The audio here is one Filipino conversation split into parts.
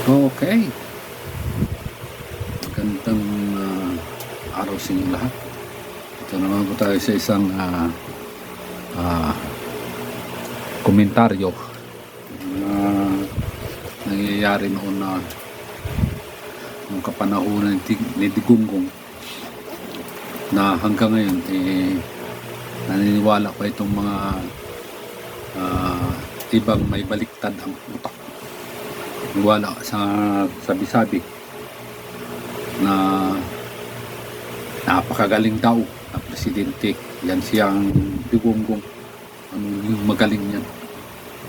Okay, magandang araw sa inyong lahat. Ito naman po tayo sa isang komentaryo na nangyayari noon na nung kapanahonan ni Digunggong na hanggang ngayon naniniwala pa itong mga ibang may baliktad ang utak. Wala sa sabi-sabi na napakagaling daw na presidente. Yan siyang Digunggong. Ano yung magaling yan?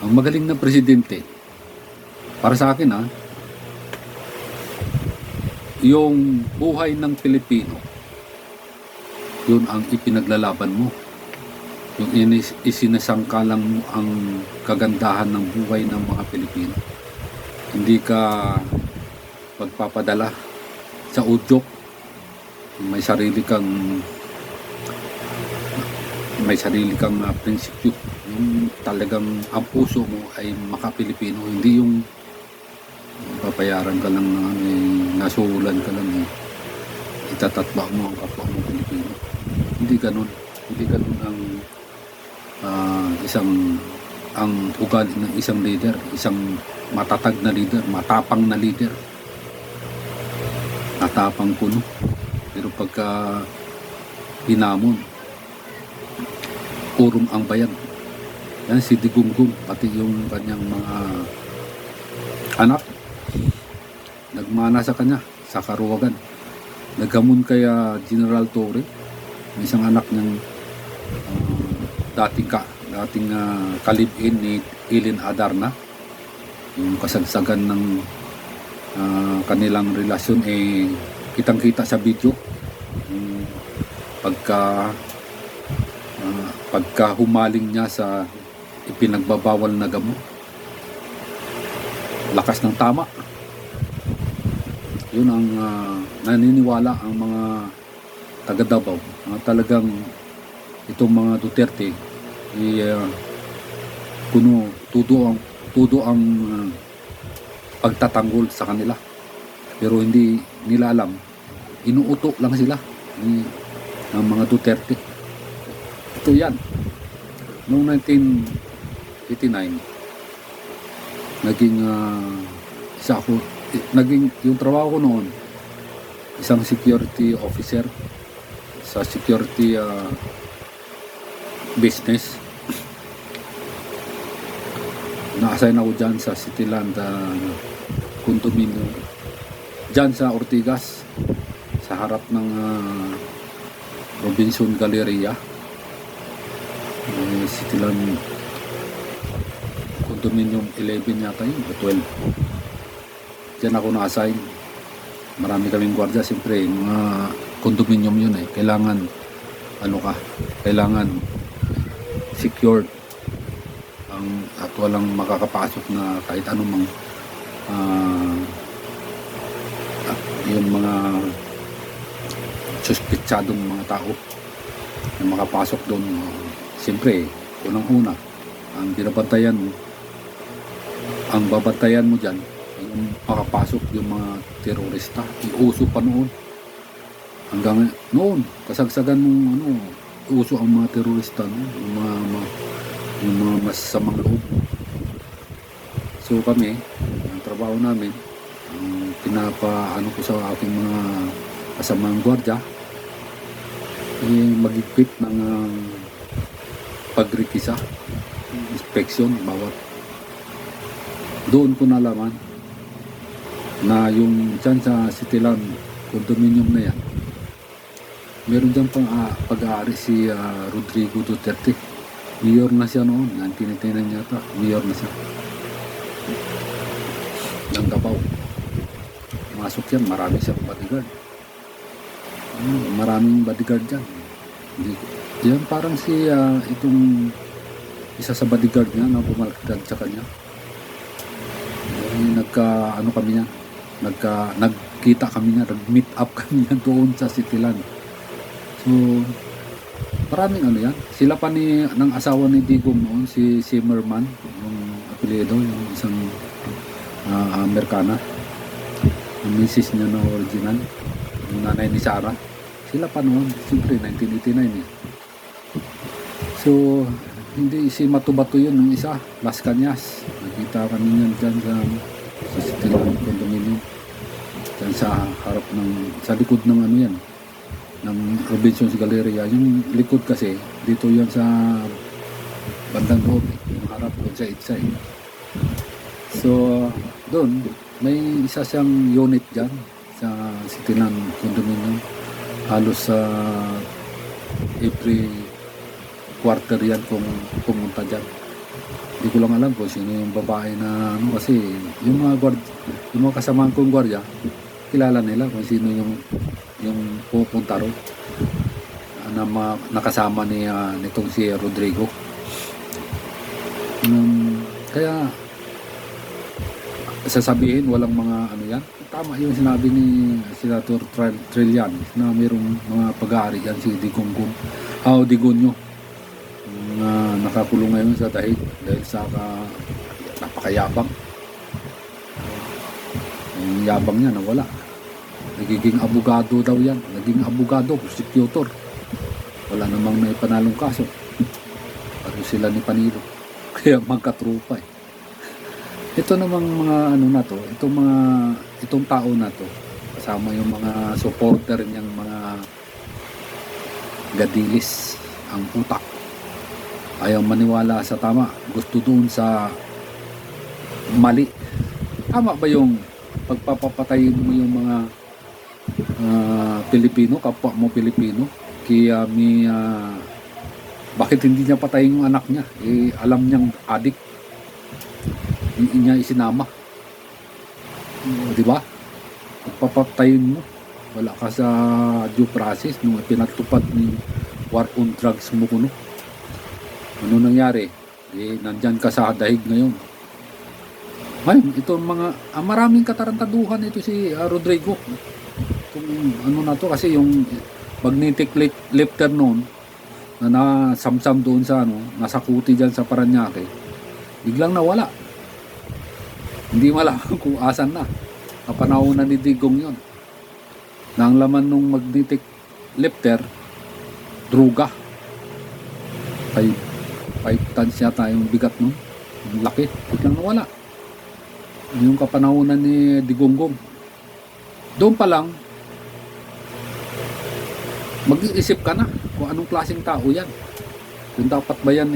Ang magaling na presidente, para sa akin yung buhay ng Pilipino, yun ang ipinaglalaban mo. Yung isinasangkalang mo ang kagandahan ng buhay ng mga Pilipino. Hindi ka magpapadala sa udyok. May sarili kang prinsipyo. Yung talagang ang puso mo ay maka-Pilipino, hindi yung papayaran ka lang na nasuhulan ka lang itatatba mo ang kapwa mo Pilipino. Hindi ganun ang ugali ng isang leader, isang matatag na leader, matapang na leader. Matapang puno. Pero pagka hinamon, urong ang bayan. Yan si Digunggong, pati yung kanyang mga anak, nagmana sa kanya, sa karuwagan. Naghamon kaya General Torre, isang anak niyang dating kalib-in ni Ilin Adarna. Yung kasagsagan ng kanilang relasyon kitang-kita sa video. Pagka humaling niya sa ipinagbabawal na gamot, lakas ng tama. Yun ang naniniwala ang mga taga Davao, talagang itong mga Duterte tudo ang pagtatanggol sa kanila, pero hindi nila alam, inuuto lang sila ng mga Duterte. Ito yan, noong 1989 naging yung trabaho ko noon, isang security officer sa security business. Na-assign ako dyan sa Cityland condominium dyan sa Ortigas, sa harap ng Robinson Galleria, Cityland condominium 11 yata yun, 12. Dyan ako na-assign. Marami kaming gwardiya, siyempre mga condominium yun kailangan kailangan secured at walang makakapasok na kahit anumang yung mga suspitsadong mga tao na makapasok doon. Siyempre, unang-una, ang babantayan mo dyan, yung makapasok yung mga terorista. Iuso pa noon. Hanggang noon, kasagsagan nung uso ang mga terorista, yung mga masasamang loob. So kami, ang trabaho namin, ang pinapaano ko sa aking mga kasamang gwardiya, mag-equip ng pagrikisa, inspection, bawat. Doon ko nalaman na yung dyan sa Cityland condominium na yan, meron dyan pang pag-aari si Rodrigo Duterte. Mayor na siya noon, 1999 yata, mayor na siya ng Davao. Masok yan, marami siyang bodyguard. Maraming bodyguard dyan. Yan parang si itong isa sa bodyguard niya na bumalagtad sa kanya. Nagkita kami niya, nag-meet up kami niya doon sa Cityland. So maraming yan. Sila pa ng asawa ni Digong noon, si Zimmerman, yung apelyido, yung isang Amerikana. yung misis niya na original, yung nanay ni Sarah. Sila pa noon, siyempre 1989 eh. So, hindi si Matubato yun, yung isa, Las Cañas. Nakita kami yan dyan sa Citiland Condominium. Dyan sa harap sa likod ng ano yan, ng Robinson's Galleria. Yung likod kasi, dito yan sa bandang loob, yung harap doon sa Itsay. So, doon, may isa siyang unit dyan sa Citiland Condominium. Halos sa every quarter yan kung pumunta dyan. Hindi ko lang alam kung sino yung babae na ano, kasi yung mga kasamahan kong gwardiya, kilala nila kung sino yung pupunta ron na nakasama nitong si Rodrigo. Kaya sasabihin walang mga ano yan, tama yung sinabi ni Senator Trillian na mayroong mga pag-aari yan si Digonggong Digonyo na nakakulong ngayon sa dahil sa napakayabang. Yung yabang niya nawala, nagiging abogado daw yan, naging abogado, prosecutor, wala namang may panalong kaso, pareho sila ni Panilo. Kaya magkatrupa eh. Ito namang mga ano na to, itong tao na to, kasama yung mga supporter niyang mga gadilis, ang utak, ayaw maniwala sa tama, gusto doon sa mali. Tama ba yung pagpapapatayin mo yung mga Pilipino, kapwa mo Pilipino? Kaya bakit hindi niya patayin yung anak niya? Alam niyang adik, hindi niya isinama. Di ba? Pagpapatayin mo, wala ka sa due process nung pinatupad ni war on drugs mo kuno. Ano nangyari? Nandyan ka sa dahig ngayon. Ngayon, ito maraming katarantaduhan ito si Rodrigo. Itong ano na to, kasi yung magnetic lifter noon na nasamsam doon sa nasa kuti dyan sa Paranaque, biglang nawala. Hindi malaman kung asan na. Kapanahon na ni Digong yon. Na ang laman nung magnetic lifter, droga. 5 tons yata yung bigat nun. Ang laki. Biglang nawala. Yung kapanahonan ni Digonggong. Doon pa lang, mag-iisip ka na kung anong klaseng tao yan. Kung dapat ba yan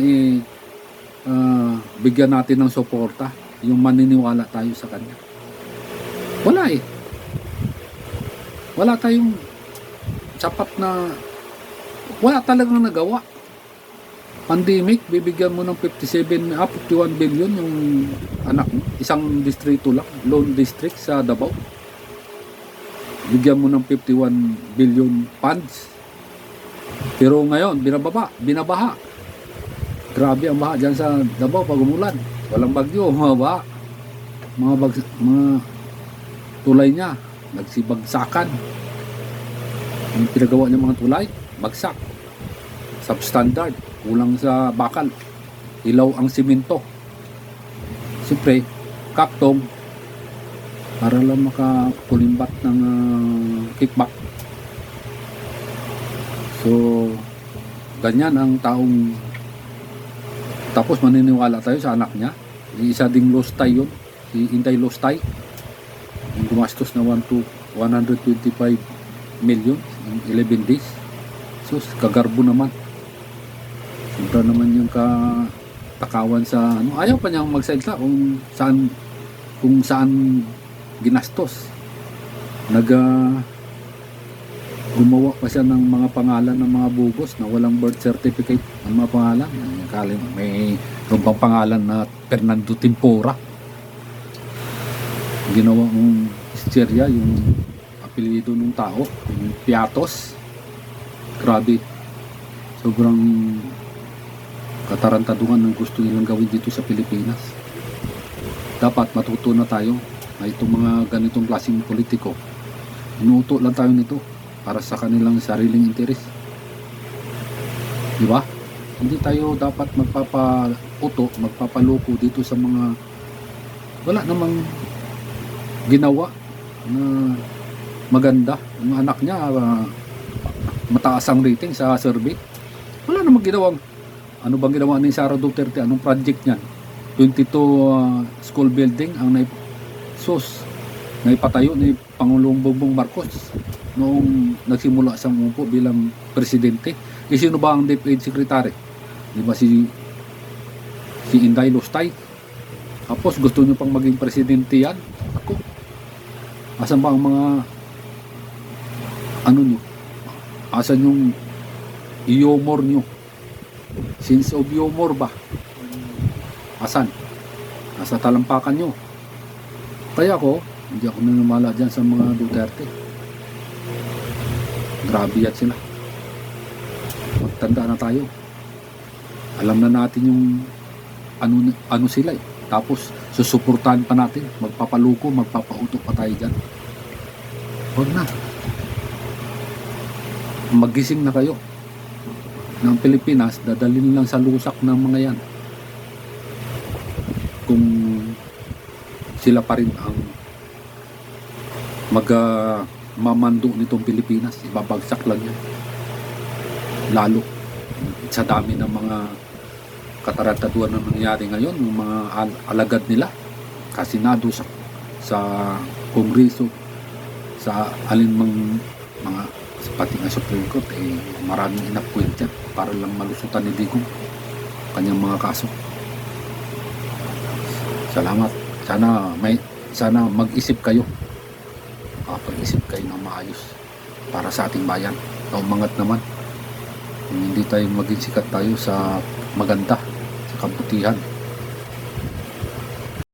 bigyan natin ng suporta, yung maniniwala tayo sa kanya. Wala eh. Wala tayong sapat na, wala talagang nagawa. Pandemic, bibigyan mo ng 51 billion yung anak mo, isang distrito lang, Lone District sa Davao. Bigyan mo ng 51 billion funds. Pero ngayon, binabaha. Grabe ang baha dyan sa Davao pag umulan. Walang bagyo, mga baha. Mga tulay niya, nagsibagsakan. Ang pinagawa niya mga tulay, bagsak. Substandard, kulang sa bakal. Ilaw ang simento. Siyempre, kaktong, para lang makapulimbat ng kickback. So, ganyan ang taong, tapos maniniwala tayo sa anak niya. Isa ding lostay yun, si Inday Lostay, yung gumastos na 125 million in 11 days. So, kagarbo naman. Sobra naman yung katakawan sa ayaw pa niyang magsalita kung saan ginastos. Gumawa pa siya ng mga pangalan ng mga bugos na walang birth certificate ng mga pangalan. May rumpang pangalan na Fernando Tempora. Ginawa ng Hysteria yung apelyido ng tao, yung Piatos. Grabe. Sobrang katarantaduhan ng gusto nilang gawin dito sa Pilipinas. Dapat matuto na tayo na itong mga ganitong klaseng politiko, inuuto lang tayo nito para sa kanilang sariling interes. Di ba? Hindi tayo dapat magpapauto, magpapaloko dito sa mga wala namang ginawa. na maganda. Yung anak niya, mataas ang rating sa survey. Wala namang ginawang, ano bang ginawa ni Sara Duterte? Anong project niyan? 22 school building ang naipatayo ni Pangulong Bongbong Marcos noong nagsimula siyang umupo bilang presidente. Sino ba ang DepEd Secretary? Di ba si Inday Lustay? Tapos gusto niyo pang maging presidente yan? Ako, asan ba ang mga ano nyo? Asan yung humor nyo? Sense of humor ba? Asan? Nasa talampakan nyo. Kaya hindi ako nanumala dyan sa mga Duterte. Grabe yan sila. Magtanda na tayo. Alam na natin yung ano sila eh. Tapos susuportahan pa natin. Magpapaluko, magpapautok pa tayo dyan. Huwag na. Magising na kayo. Ng Pilipinas, dadalhin lang sa lusak ng mga yan. Kung sila pa rin ang mamando nitong Pilipinas, ibabagsak lang yan. Lalo sa dami ng mga katarantaduhan na nangyari ngayon, yung mga alagad nila, kasinado sa Kongreso, sa alinmang mga pati nga Supreme Court, maraming inapuin dyan para lang malusutan ni Digong kanyang mga kaso. Salamat. Sana mag-isip kayo. Pag-isip kayo ng maayos para sa ating bayan. Umangat naman. Kung hindi tayo maging sikat tayo sa maganda, sa kabutihan.